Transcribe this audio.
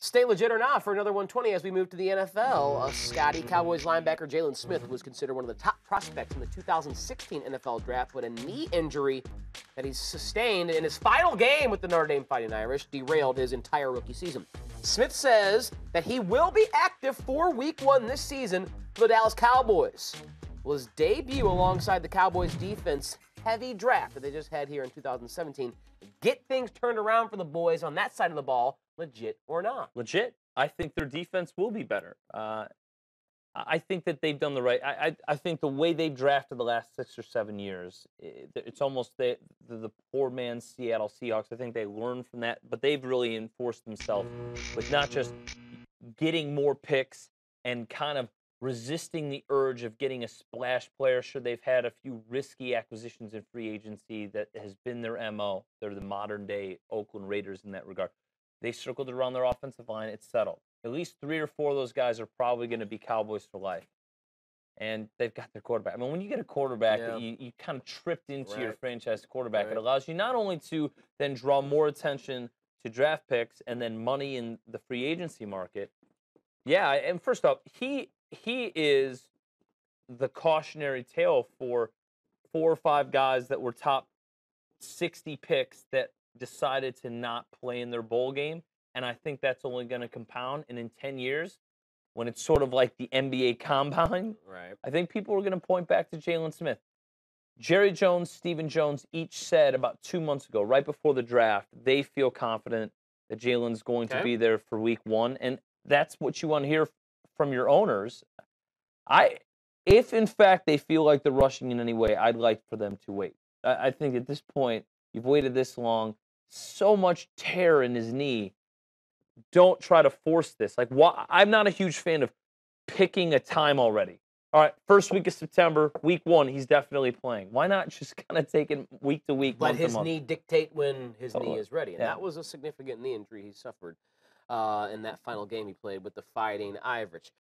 Stay legit or not for another 120 as we move to the NFL. Scotty, Cowboys linebacker Jaylon Smith was considered one of the top prospects in the 2016 NFL draft, but a knee injury that he sustained in his final game with the Notre Dame Fighting Irish derailed his entire rookie season. Smith says that he will be active for Week 1 this season for the Dallas Cowboys. Will his debut alongside the Cowboys defense heavy draft that they just had here in 2017 get things turned around for the boys on that side of the ball, legit or not? Legit. I think their defense will be better. I think that they've done the right. I think the way they drafted the last 6 or 7 years, it's almost the poor man's Seattle Seahawks. I think they learned from that, but they've really enforced themselves with not just getting more picks and kind of resisting the urge of getting a splash player. Sure, they've had a few risky acquisitions in free agency that has been their MO. They're the modern-day Oakland Raiders in that regard. They circled around their offensive line. It's settled. At least 3 or 4 of those guys are probably going to be Cowboys for life. And they've got their quarterback. I mean, when you get a quarterback that you kind of tripped into your franchise quarterback, it allows you not only to then draw more attention to draft picks and then money in the free agency market. Yeah, and first off, he is the cautionary tale for 4 or 5 guys that were top 60 picks that decided to not play in their bowl game. And I think that's only going to compound. And in 10 years, when it's sort of like the NBA combine, I think people are going to point back to Jaylon Smith. Jerry Jones, Stephen Jones each said about 2 months ago, right before the draft, they feel confident that Jaylon's going to be there for Week 1. And that's what you want to hear from your owners. If in fact they feel like they're rushing in any way, I'd like for them to wait. I think at this point, you've waited this long, so much tear in his knee. Don't try to force this. Like, I'm not a huge fan of picking a time already. All right, first week of September, Week 1, he's definitely playing. Why not just kind of take it week to week, Let month to his month? knee dictate when his knee is ready. And that was a significant knee injury he suffered in that final game he played with the Fighting Irish.